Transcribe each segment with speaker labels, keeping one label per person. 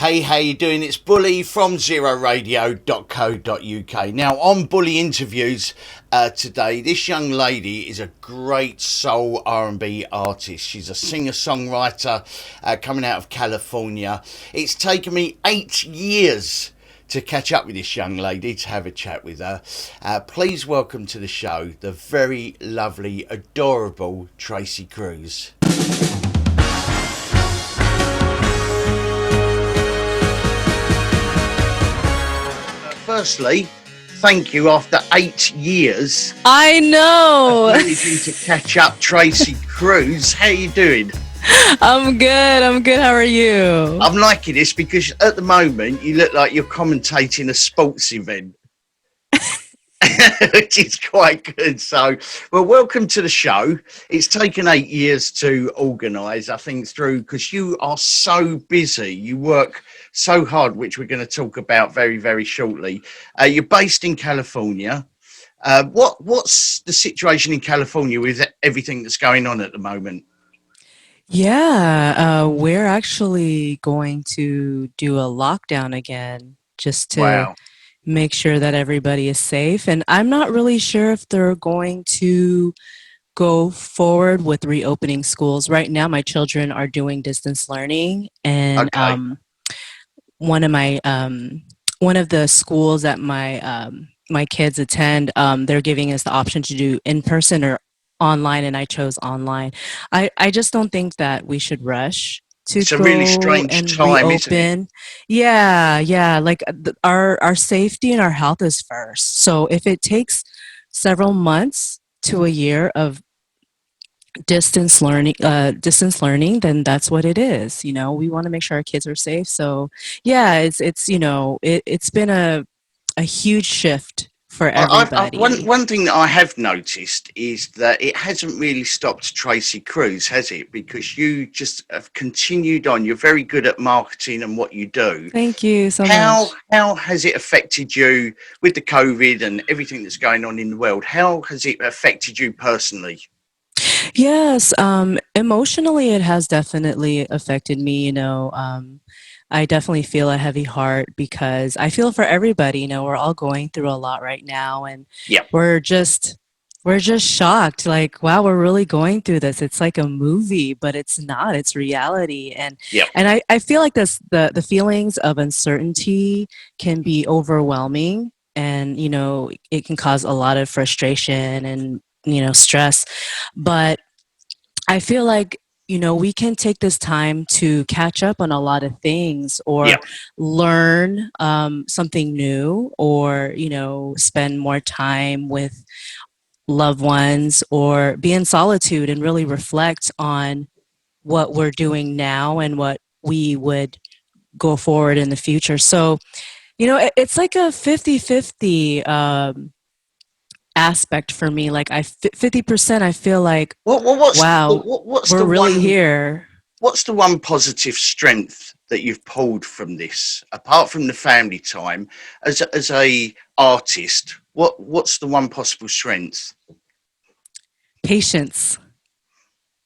Speaker 1: Hey, how you doing? It's Bully from zeroradio.co.uk. Now, on Bully Interviews today, this young lady is a great soul R&B artist. She's a singer-songwriter coming out of California. It's taken me 8 years to catch up with this young lady, to have a chat with her. Please welcome to the show the very lovely, adorable Tracy Cruz. Firstly, thank you. After 8 years,
Speaker 2: I know.
Speaker 1: I've managing to catch up. Tracy Cruz, how you doing?
Speaker 2: I'm good. How are you?
Speaker 1: I'm liking this because at the moment you look like you're commentating a sports event, which is quite good. So, well, welcome to the show. It's taken 8 years to organise, I think, through because you are so busy. You work so hard, which we're going to talk about very, very shortly. You're based in California. What's the situation in California with everything that's going on at the moment?
Speaker 2: Yeah, we're actually going to do a lockdown again just to
Speaker 1: Wow.
Speaker 2: make sure that everybody is safe. And I'm not really sure if they're going to go forward with reopening schools. Right now, my children are doing distance learning, and
Speaker 1: Okay.
Speaker 2: one of the schools that my kids attend, they're giving us the option to do in person or online, and I chose online. I just don't think that we should rush to
Speaker 1: It's a really
Speaker 2: go
Speaker 1: strange
Speaker 2: and
Speaker 1: time, isn't it?
Speaker 2: reopen. Yeah. Like our safety and our health is first. So if it takes several months to a year of distance learning, then that's what it is. We want to make sure our kids are safe. So yeah, it's been a huge shift for
Speaker 1: One
Speaker 2: everybody.
Speaker 1: one thing that I have noticed is that it hasn't really stopped Tracy Cruz, has it? Because you just have continued on. You're very good at marketing and what you do.
Speaker 2: Thank you so
Speaker 1: How
Speaker 2: much.
Speaker 1: how has it affected you with the COVID and everything that's going on in the world? How has it affected you personally?
Speaker 2: Yes, emotionally, it has definitely affected me. I definitely feel a heavy heart because I feel for everybody. We're all going through a lot right now, and
Speaker 1: Yeah,
Speaker 2: we're just we're just shocked. Like, wow, we're really going through this. It's like a movie, but it's not. It's reality, and
Speaker 1: yeah.
Speaker 2: and I feel like the feelings of uncertainty can be overwhelming, and it can cause a lot of frustration and stress, but I feel like, we can take this time to catch up on a lot of things
Speaker 1: Yeah.
Speaker 2: or learn something new or, spend more time with loved ones or be in solitude and really reflect on what we're doing now and what we would go forward in the future. So, it's like a 50-50 aspect for me. Like 50%, I feel like, wow,
Speaker 1: What's
Speaker 2: we're
Speaker 1: the
Speaker 2: really
Speaker 1: one?
Speaker 2: here.
Speaker 1: What's the one positive strength that you've pulled from this, apart from the family time, as a artist? What's the one possible strength?
Speaker 2: Patience.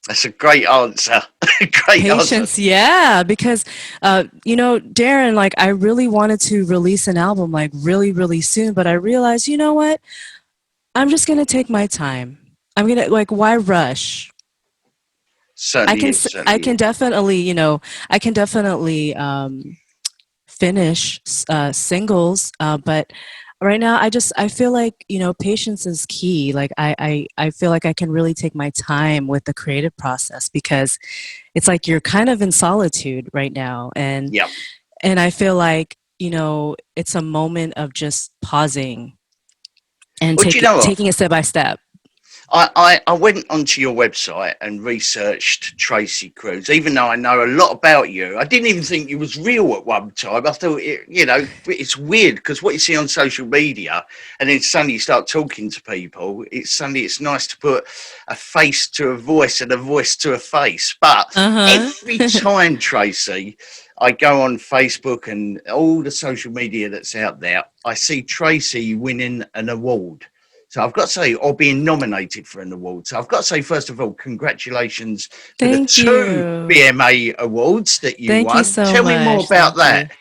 Speaker 1: That's a great answer. Great answer.
Speaker 2: Patience, yeah, because Darren, like I really wanted to release an album like really, really soon, but I realized, you know what? I'm just gonna take my time. I'm gonna like, why rush?
Speaker 1: Certainly is.
Speaker 2: I
Speaker 1: Certainly
Speaker 2: can
Speaker 1: is.
Speaker 2: definitely, I can definitely finish singles, but right now I feel like patience is key. Like I feel like I can really take my time with the creative process because it's like you're kind of in solitude right now,
Speaker 1: Yeah.
Speaker 2: and I feel like it's a moment of just pausing and
Speaker 1: Well, do you know what?
Speaker 2: taking it step by step.
Speaker 1: I went onto your website and researched Tracy Cruz, even though I know a lot about you. I didn't even think you was real at one time. I thought, it's weird because what you see on social media and then suddenly you start talking to people, it's nice to put a face to a voice and a voice to a face. But
Speaker 2: Uh
Speaker 1: every
Speaker 2: huh.
Speaker 1: time, Tracy, I go on Facebook and all the social media that's out there, I see Tracy winning an award. So I've got to say, or being nominated for an award. So I've got to say, first of all, congratulations for the
Speaker 2: Thank
Speaker 1: two
Speaker 2: you.
Speaker 1: BMA awards that you
Speaker 2: Thank you
Speaker 1: won.
Speaker 2: so
Speaker 1: Tell me more
Speaker 2: much.
Speaker 1: about
Speaker 2: Thank
Speaker 1: that.
Speaker 2: you.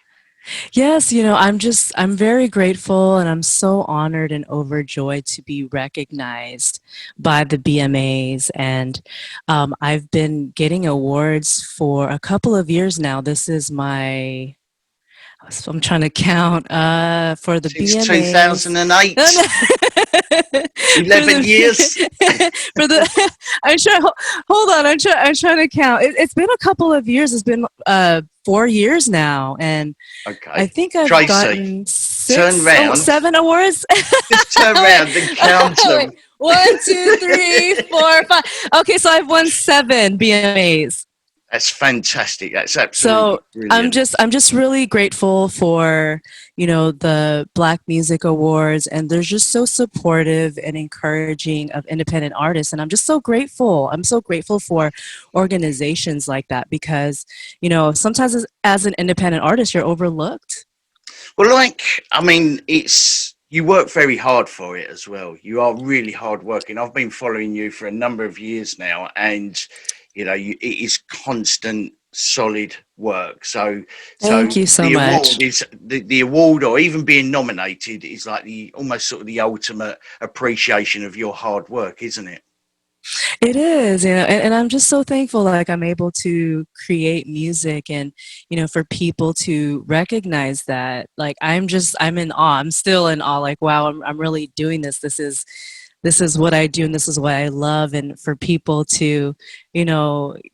Speaker 2: Yes, I'm very grateful and I'm so honored and overjoyed to be recognized by the BMAs. And I've been getting awards for a couple of years now. This is my, so I'm trying to count for the
Speaker 1: Since
Speaker 2: BMAs.
Speaker 1: 2008,
Speaker 2: For
Speaker 1: 11 years.
Speaker 2: the for the I'm trying hold on I'm trying to count it's been a couple of years. It's been 4 years now, and I
Speaker 1: Okay.
Speaker 2: think I've
Speaker 1: Tracy,
Speaker 2: gotten
Speaker 1: turn round.
Speaker 2: 7 awards.
Speaker 1: Just turn
Speaker 2: Wait,
Speaker 1: round and count
Speaker 2: wait.
Speaker 1: them.
Speaker 2: 1, 2, 3, 4, 5. Okay, so I've won 7 BMAs.
Speaker 1: That's fantastic. That's absolutely
Speaker 2: So
Speaker 1: brilliant.
Speaker 2: I'm just really grateful for, the Black Music Awards, and they're just so supportive and encouraging of independent artists. And I'm just so grateful. I'm so grateful for organizations like that because, sometimes as an independent artist, you're overlooked.
Speaker 1: Well, like, I mean, it's you work very hard for it as well. You are really hard working. I've been following you for a number of years now, and it is constant, solid work. So
Speaker 2: Thank you so
Speaker 1: the award
Speaker 2: much.
Speaker 1: is the award, or even being nominated, is like the almost sort of the ultimate appreciation of your hard work, isn't it?
Speaker 2: It is, and I'm just so thankful like I'm able to create music and, for people to recognize that. Like I'm in awe. I'm still in awe. Like, wow, I'm really doing this. This is what I do and this is what I love. And for people to,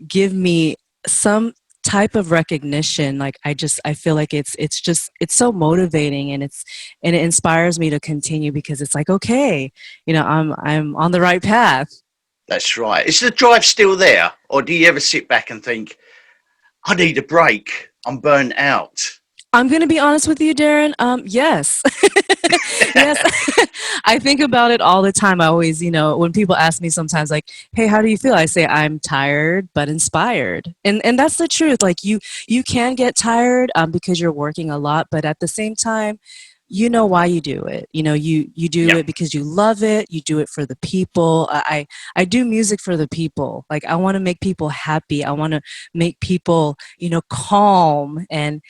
Speaker 2: give me some type of recognition, like I feel like it's so motivating, and it inspires me to continue because it's like, okay, I'm on the right path.
Speaker 1: That's right. Is the drive still there, or do you ever sit back and think, I need a break. I'm burnt out.
Speaker 2: I'm going to be honest with you, Darren. Yes. Yes. I think about it all the time. I always, when people ask me sometimes like, "Hey, how do you feel?" I say I'm tired but inspired. And that's the truth. Like you can get tired because you're working a lot, but at the same time, you know why you do it. You do
Speaker 1: Yeah.
Speaker 2: it because you love it. You do it for the people. I do music for the people. Like I want to make people happy. I want to make people, calm and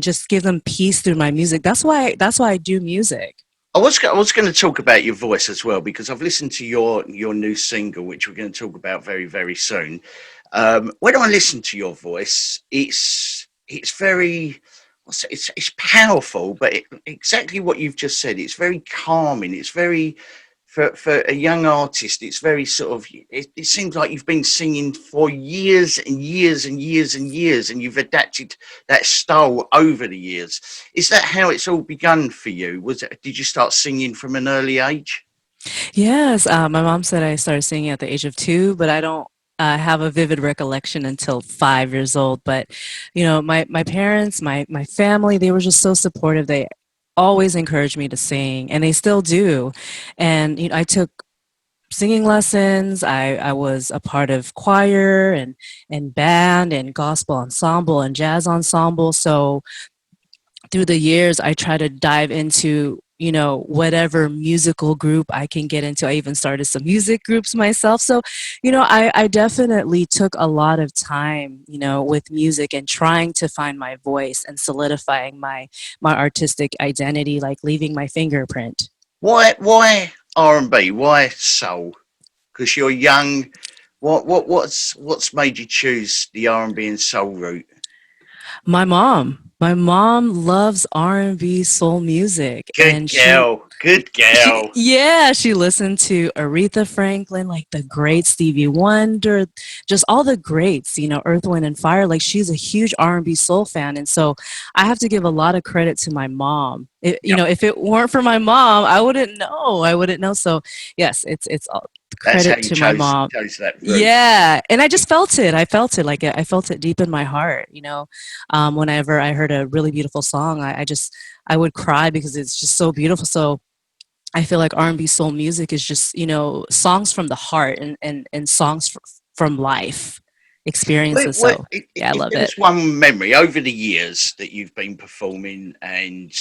Speaker 2: just give them peace through my music. That's why I do music.
Speaker 1: I was going to talk about your voice as well because I've listened to your new single, which we're going to talk about very very soon. When I listen to your voice, it's very it's powerful, but exactly what you've just said. It's very calming. It's very for a young artist. It's very sort of. It seems like you've been singing for years and years and years and years, and you've adapted that style over the years. Is that how it's all begun for you? Did you start singing from an early age?
Speaker 2: Yes, my mom said I started singing at the age of 2, but I don't have a vivid recollection until 5 years old. But my parents, my family, they were just so supportive. They always encouraged me to sing, and they still do. And I took singing lessons. I was a part of choir and band and gospel ensemble and jazz ensemble. So through the years, I try to dive into, whatever musical group I can get into. I even started some music groups myself. So, I definitely took a lot of time, with music and trying to find my voice and solidifying my artistic identity, like leaving my fingerprint.
Speaker 1: Why R&B? Why soul? Because you're young. What's made you choose the R&B and soul route?
Speaker 2: My mom loves R&B soul music,
Speaker 1: Good
Speaker 2: and she
Speaker 1: girl. Good
Speaker 2: She,
Speaker 1: girl.
Speaker 2: yeah, she listened to Aretha Franklin, like the great Stevie Wonder, just all the greats, Earth, Wind, and Fire. Like she's a huge R&B soul fan, and so I have to give a lot of credit to my mom.
Speaker 1: Yep.
Speaker 2: If it weren't for my mom, I wouldn't know. I wouldn't know. So yes, it's all
Speaker 1: That's how
Speaker 2: credit
Speaker 1: you
Speaker 2: to my
Speaker 1: chose
Speaker 2: mom.
Speaker 1: chose that route.
Speaker 2: Yeah, and I just felt it. I felt it like I felt it deep in my heart. Whenever I heard a really beautiful song, I would cry because it's just so beautiful. So I feel like R&B soul music is just, songs from the heart and songs from life experiences. So yeah, I
Speaker 1: If
Speaker 2: love
Speaker 1: there
Speaker 2: it.
Speaker 1: was one memory over the years that you've been performing and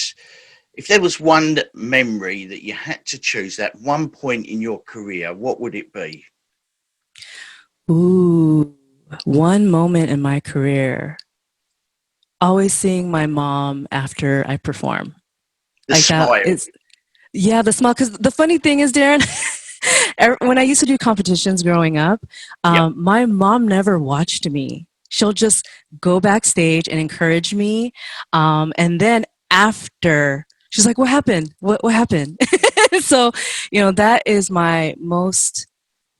Speaker 1: If there was one memory that you had to choose, that one point in your career, what would it be?
Speaker 2: Ooh, one moment in my career, always seeing my mom after I perform.
Speaker 1: The
Speaker 2: Like that
Speaker 1: smile.
Speaker 2: is, yeah, the smile. Because the funny thing is, Darren, when I used to do competitions growing up,
Speaker 1: Yep.
Speaker 2: my mom never watched me. She'll just go backstage and encourage me. And then after, she's like, "What happened? What happened?" So, that is my most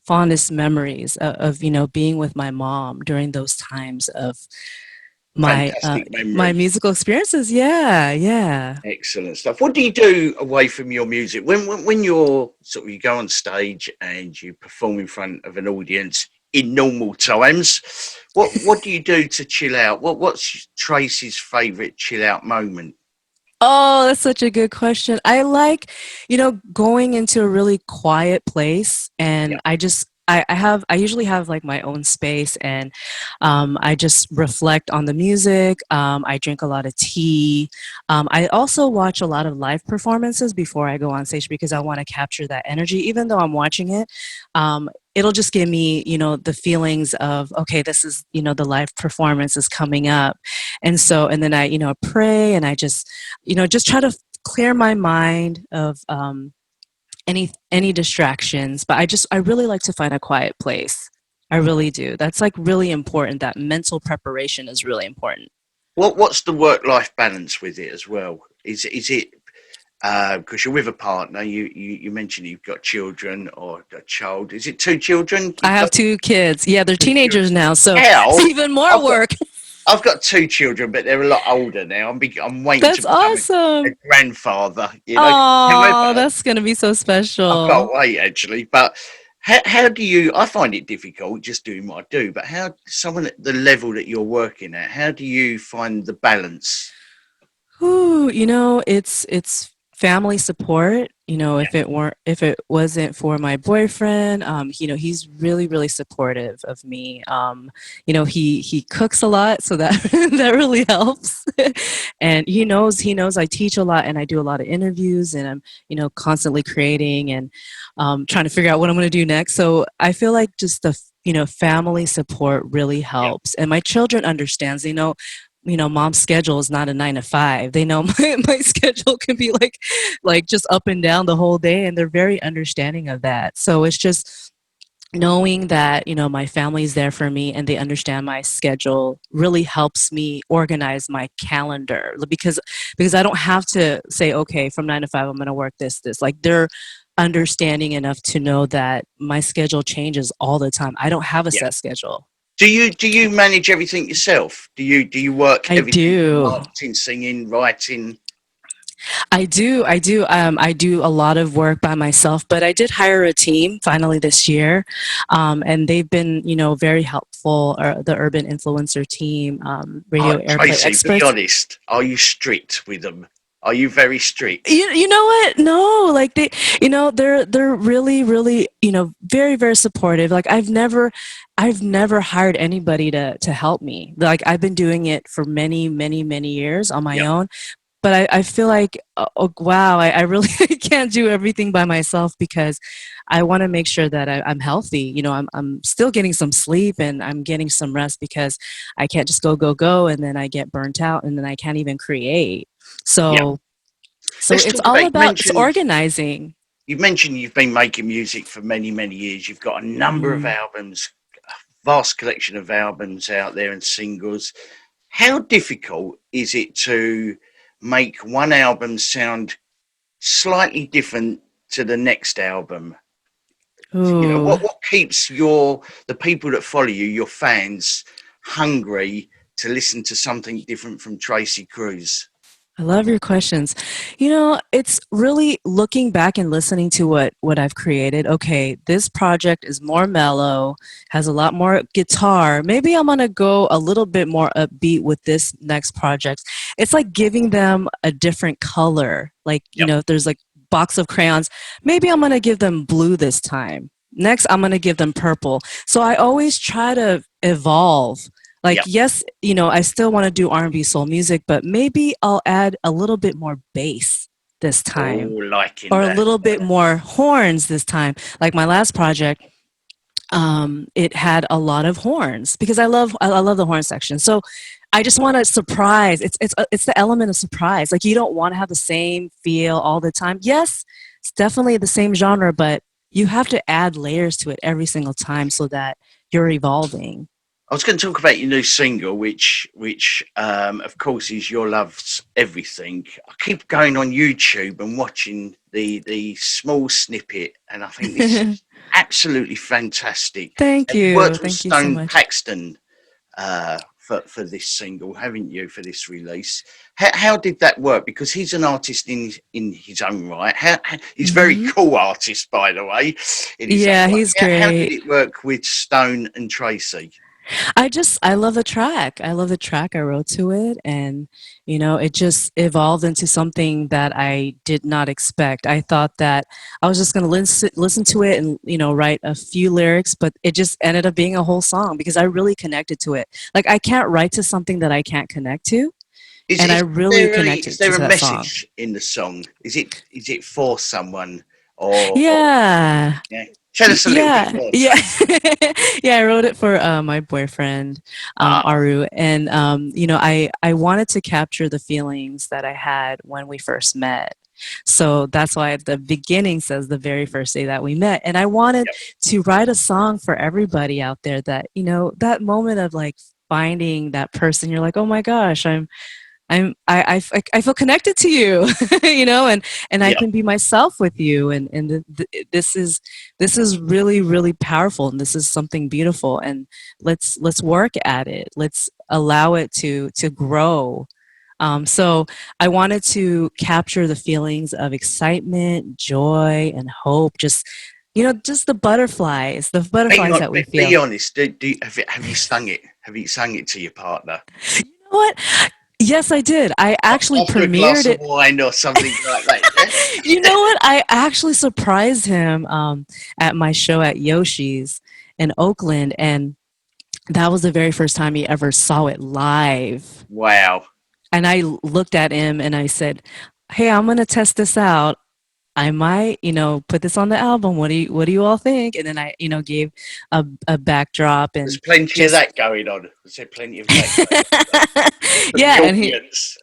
Speaker 2: fondest memories of being with my mom during those times of
Speaker 1: Fantastic
Speaker 2: my
Speaker 1: memory.
Speaker 2: musical experiences. Yeah, yeah.
Speaker 1: Excellent stuff. What do you do away from your music when you're sort of you go on stage and you perform in front of an audience in normal times? What do you do to chill out? What's Tracy's favourite chill out moment?
Speaker 2: Oh, that's such a good question. I like, going into a really quiet place,
Speaker 1: Yeah,
Speaker 2: and I usually have like my own space, and I just reflect on the music. I drink a lot of tea. I also watch a lot of live performances before I go on stage because I want to capture that energy. Even though I'm watching it, it'll just give me, the feelings of, okay, this is, the live performance is coming up. And then I, pray, and I just try to clear my mind of any distractions. But I really like to find a quiet place. I really do. That's like really important. That mental preparation is really important.
Speaker 1: what's the work life balance with it as well? Is it because you're with a partner? You mentioned you've got children or a child. Is it two children
Speaker 2: I
Speaker 1: you've
Speaker 2: have
Speaker 1: got?
Speaker 2: 2 kids. Yeah, they're
Speaker 1: Two children.
Speaker 2: teenagers now, so it's
Speaker 1: How?
Speaker 2: even more
Speaker 1: I've got
Speaker 2: work.
Speaker 1: I've got two children, but they're a lot older now. I'm waiting to
Speaker 2: That's
Speaker 1: become a
Speaker 2: awesome.
Speaker 1: grandfather.
Speaker 2: Oh,
Speaker 1: However,
Speaker 2: that's gonna be so
Speaker 1: I can't
Speaker 2: special.
Speaker 1: wait actually. But how do you? I find it difficult just doing what I do. But how someone at the level that you're working at? How do you find the balance?
Speaker 2: Ooh, it's family support.
Speaker 1: Yeah,
Speaker 2: If it wasn't for my boyfriend, he's really, really supportive of me. He cooks a lot, so that that really helps. And he knows I teach a lot and I do a lot of interviews, and I'm, constantly creating and trying to figure out what I'm going to do next. So I feel like just the family support really
Speaker 1: yeah,
Speaker 2: helps, and my children understands. Mom's schedule is not a 9 to 5. They know my schedule can be like just up and down the whole day, and they're very understanding of that. So it's just knowing that my family's there for me and they understand my schedule really helps me organize my calendar, because I don't have to say, okay, from 9 to 5 I'm going to work this. Like, they're understanding enough to know that my schedule changes all the time. I don't have a
Speaker 1: yeah.
Speaker 2: set schedule.
Speaker 1: Do you manage everything yourself? Do you work
Speaker 2: I
Speaker 1: everything from
Speaker 2: do.
Speaker 1: marketing, singing, writing?
Speaker 2: I do a lot of work by myself, but I did hire a team finally this year, and they've been, very helpful. The urban influencer team, radio airplay
Speaker 1: Tracy, be
Speaker 2: experts.
Speaker 1: honest. Are you strict with them? Are you very strict?
Speaker 2: You know what? No, like they're really, really, very, very supportive. Like, I've never hired anybody to help me. Like, I've been doing it for many, many, many years on my
Speaker 1: Yep,
Speaker 2: own. But I feel like, oh, wow, I really can't do everything by myself, because I want to make sure that I'm healthy. I'm still getting some sleep and I'm getting some rest, because I can't just go, and then I get burnt out and then I can't even create.
Speaker 1: yep.
Speaker 2: So
Speaker 1: Let's
Speaker 2: it's
Speaker 1: talk
Speaker 2: all
Speaker 1: about.
Speaker 2: about it's organizing.
Speaker 1: You mentioned you've been making music for many, many years. You've got a number of
Speaker 2: Mm.
Speaker 1: albums, a vast collection of albums out there and singles. How difficult is it to make one album sound slightly different to the next album?
Speaker 2: Ooh.
Speaker 1: What keeps the people that follow you, your fans, hungry to listen to something different from Tracy Cruz?
Speaker 2: I love your questions. It's really looking back and listening to what I've created. Okay, this project is more mellow, has a lot more guitar. Maybe I'm gonna go a little bit more upbeat with this next project. It's like giving them a different color. Like,
Speaker 1: Yep,
Speaker 2: if there's like box of crayons, maybe I'm gonna give them blue this time. Next, I'm gonna give them purple. So I always try to evolve. Like,
Speaker 1: yep.
Speaker 2: yes, I still want to do R&B soul music, but maybe I'll add a little bit more bass. this
Speaker 1: Oh,
Speaker 2: time,
Speaker 1: liking
Speaker 2: or a
Speaker 1: that.
Speaker 2: little bit more horns this time. Like my last project, it had a lot of horns because I love the horn section. So I just want to surprise. It's the element of surprise. Like you don't want to have the same feel all the time. Yes, it's definitely the same genre, but you have to add layers to it every single time so that you're evolving.
Speaker 1: I was going to talk about your new single, which of course is "Your Love's Everything." I keep going on YouTube and watching the small snippet, and I think this is absolutely fantastic.
Speaker 2: Thank
Speaker 1: And you worked
Speaker 2: you.
Speaker 1: with
Speaker 2: Thank you so
Speaker 1: Stone
Speaker 2: much.
Speaker 1: Paxton for this single, haven't you? For this release, how did that work? Because he's an artist in his own right. He's a very
Speaker 2: Hmm.
Speaker 1: cool artist, by the way, in his own
Speaker 2: Yeah,
Speaker 1: right.
Speaker 2: he's
Speaker 1: How did
Speaker 2: great.
Speaker 1: it work with Stone and Tracy?
Speaker 2: I love the track. I love the track I wrote to it, and it just evolved into something that I did not expect. I thought that I was just going to listen to it and write a few lyrics, but it just ended up being a whole song because I really connected to it. Like I can't write to something that I can't connect to, and I really
Speaker 1: Is
Speaker 2: connected
Speaker 1: there
Speaker 2: to
Speaker 1: a
Speaker 2: that song.
Speaker 1: message in the song? Is it for someone or
Speaker 2: Yeah.
Speaker 1: yeah? Tell us a little bit
Speaker 2: Yeah,
Speaker 1: more,
Speaker 2: yeah,
Speaker 1: Tracy.
Speaker 2: yeah. I wrote it for my boyfriend,
Speaker 1: Ah,
Speaker 2: Aru, and I wanted to capture the feelings that I had when we first met. So that's why the beginning says the very first day that we met, and I wanted
Speaker 1: yep,
Speaker 2: to write a song for everybody out there that that moment of like finding that person. You're like, oh my gosh, I feel connected to you, and I
Speaker 1: yep.
Speaker 2: can be myself with you, and this is really really powerful, and this is something beautiful, and let's work at it. Let's allow it to grow. So I wanted to capture the feelings of excitement, joy, and hope. Just the butterflies that we
Speaker 1: Be
Speaker 2: feel.
Speaker 1: honest. Have you sung it? Have you sung it to your partner
Speaker 2: You know what? Yes, I did. I actually
Speaker 1: after a
Speaker 2: premiered
Speaker 1: glass of
Speaker 2: it.
Speaker 1: wine or something like that? Yeah.
Speaker 2: You know what? I actually surprised him at my show at Yoshi's in Oakland, and that was the very first time he ever saw it live.
Speaker 1: Wow.
Speaker 2: And I looked at him and I said, "Hey, I'm gonna test this out. I might, put this on the album. What do you all think?" And then I, gave a backdrop
Speaker 1: There's
Speaker 2: and
Speaker 1: plenty of
Speaker 2: just
Speaker 1: that going on. There's plenty of that going on for the
Speaker 2: yeah, and he
Speaker 1: audience.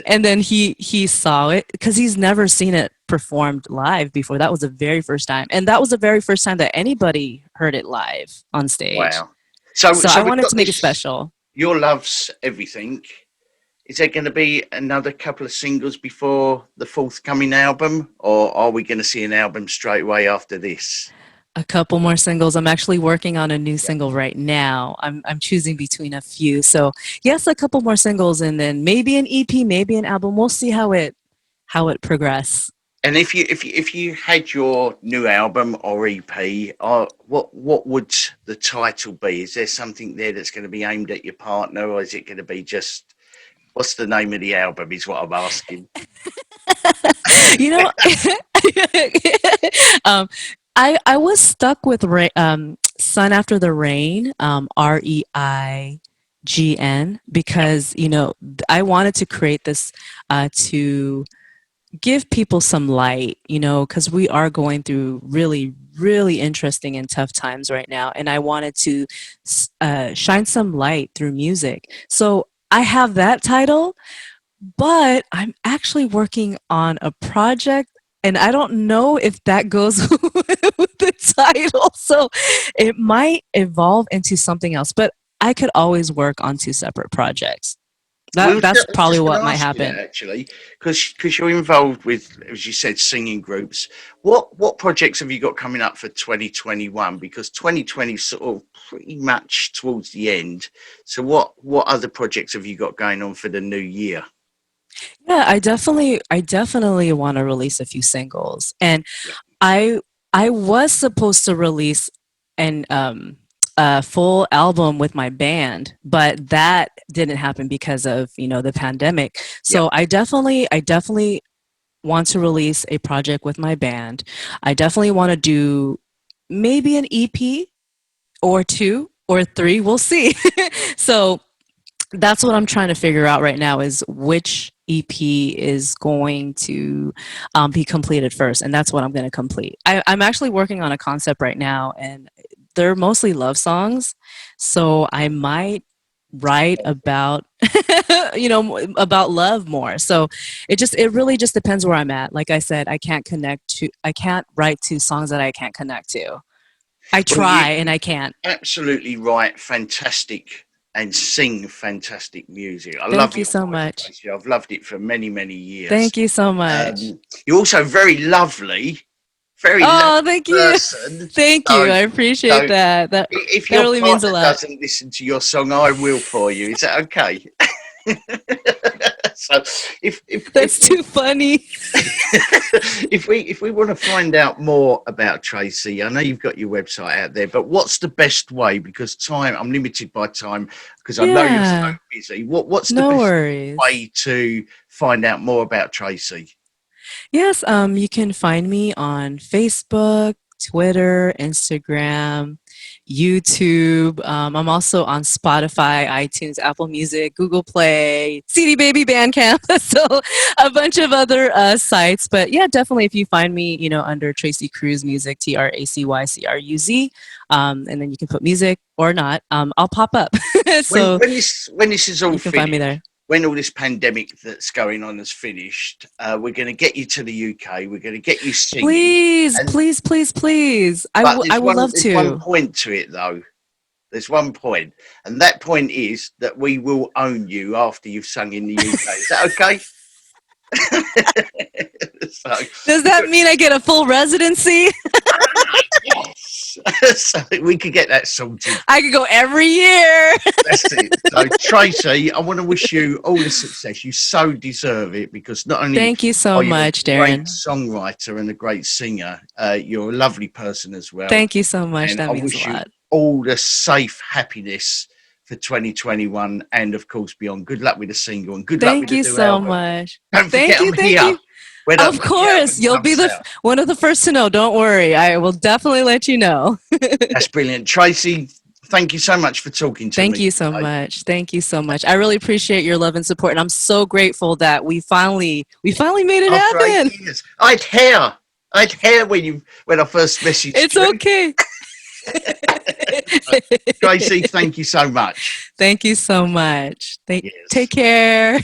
Speaker 2: and then he saw it because he's never seen it performed live before. That was the very first time, and that was the very first time that anybody heard it live on stage.
Speaker 1: Wow. So
Speaker 2: So I
Speaker 1: we've
Speaker 2: wanted
Speaker 1: got
Speaker 2: to make it
Speaker 1: this.
Speaker 2: special.
Speaker 1: Your love's everything. Is there going to be another couple of singles before the forthcoming album, or are we going to see an album straight away after this?
Speaker 2: A couple more singles. I'm actually working on a new
Speaker 1: Yeah.
Speaker 2: single right now. I'm choosing between a few. So yes, a couple more singles, and then maybe an EP, maybe an album. We'll see how it progress.
Speaker 1: And if you had your new album or EP, what would the title be? Is there something there that's going to be aimed at your partner, or is it going to be just what's the name of the album? Is what I'm asking.
Speaker 2: you know, um, I was stuck with "Sun After the Rain," REIGN, because I wanted to create this to give people some light, because we are going through really really interesting and tough times right now, and I wanted to shine some light through music. So I have that title, but I'm actually working on a project, and I don't know if that goes with the title. So it might evolve into something else, but I could always work on two separate projects. That's
Speaker 1: I was
Speaker 2: probably
Speaker 1: just going
Speaker 2: what
Speaker 1: to
Speaker 2: might
Speaker 1: ask you that
Speaker 2: happen.
Speaker 1: actually, because you're involved with, as you said, singing groups. What projects have you got coming up for 2021? Because 2020 is sort of pretty much towards the end. So what other projects have you got going on for the new year?
Speaker 2: Yeah, I definitely want to release a few singles, and
Speaker 1: Yeah.
Speaker 2: I I was supposed to release an a full album with my band, but that didn't happen because of the pandemic.
Speaker 1: Yeah.
Speaker 2: So I definitely want to release a project with my band. I definitely want to do maybe an EP or two or three. We'll see. So that's what I'm trying to figure out right now is EP is going to be completed first, and that's what I'm going to complete. I'm actually working on a concept right now, and they're mostly love songs, so I might write about about love more. So it really just depends where I'm at. Like I said, I can't write to songs that I can't connect to. I
Speaker 1: Well,
Speaker 2: try and I can't.
Speaker 1: absolutely write fantastic and sing fantastic music. I love
Speaker 2: Thank you
Speaker 1: your
Speaker 2: so
Speaker 1: voice,
Speaker 2: much.
Speaker 1: Tracy. I've loved it for many, many years.
Speaker 2: Thank you so much.
Speaker 1: You're also very lovely, very lovely
Speaker 2: Oh, thank you.
Speaker 1: person.
Speaker 2: Thank you.
Speaker 1: So,
Speaker 2: I appreciate
Speaker 1: so
Speaker 2: that.
Speaker 1: if
Speaker 2: That
Speaker 1: your
Speaker 2: really means a
Speaker 1: partner
Speaker 2: lot.
Speaker 1: doesn't listen to your song, I will for you. Is that okay? So if
Speaker 2: That's too funny.
Speaker 1: if we want to find out more about Tracy, I know you've got your website out there, but what's the best way? Because I'm limited by time because I know you're so
Speaker 2: Yeah.
Speaker 1: busy. What's the
Speaker 2: No
Speaker 1: best
Speaker 2: worries.
Speaker 1: way to find out more about Tracy?
Speaker 2: Yes, you can find me on Facebook, Twitter, Instagram, YouTube. I'm also on Spotify, iTunes, Apple Music, Google Play, CD Baby, Bandcamp, so a bunch of other sites. But yeah, definitely if you find me, under Tracy Cruz Music, TracyCruz, and then you can put music or not, I'll pop up.
Speaker 1: When
Speaker 2: So
Speaker 1: when this is all
Speaker 2: you can find me
Speaker 1: finished,
Speaker 2: there.
Speaker 1: when all this pandemic that's going on is finished, we're going to get you to the UK. We're going to get you singing,
Speaker 2: Please,
Speaker 1: and
Speaker 2: please, please, please.
Speaker 1: but
Speaker 2: I would love
Speaker 1: there's one
Speaker 2: to.
Speaker 1: point to it though. There's one point, and that point is that we will own you after you've sung in the UK. Is that okay? So,
Speaker 2: Does that mean I get a full residency?
Speaker 1: yes. So we could get that sorted.
Speaker 2: I could go every year.
Speaker 1: That's it. So Tracy, I want to wish you all the success. You so deserve it because not only
Speaker 2: Thank you so
Speaker 1: are you
Speaker 2: much,
Speaker 1: a great
Speaker 2: Darren.
Speaker 1: songwriter and a great singer, you're a lovely person as well.
Speaker 2: Thank you so much.
Speaker 1: And
Speaker 2: That
Speaker 1: I
Speaker 2: means a
Speaker 1: wish you
Speaker 2: lot.
Speaker 1: all the safe happiness for 2021 and of course beyond. Good luck with the single and good luck with
Speaker 2: Thank
Speaker 1: the
Speaker 2: you
Speaker 1: new
Speaker 2: so
Speaker 1: album.
Speaker 2: much.
Speaker 1: Don't forget
Speaker 2: Thank you.
Speaker 1: I'm
Speaker 2: Thank
Speaker 1: here
Speaker 2: you.
Speaker 1: when
Speaker 2: Of
Speaker 1: the album
Speaker 2: course, you'll be
Speaker 1: comes out.
Speaker 2: one of the first to know. Don't worry. I will definitely let you know.
Speaker 1: That's brilliant. Tracy, thank you so much for talking to
Speaker 2: Thank
Speaker 1: me
Speaker 2: you so
Speaker 1: today.
Speaker 2: much. Thank you so much. I really appreciate your love and support, and I'm so grateful that we finally made it
Speaker 1: After
Speaker 2: happen.
Speaker 1: 8 years. I had hair when I first messaged
Speaker 2: It's
Speaker 1: you.
Speaker 2: okay.
Speaker 1: Tracy, thank you so much.
Speaker 2: Thank you so much. Take
Speaker 1: Yes.
Speaker 2: care.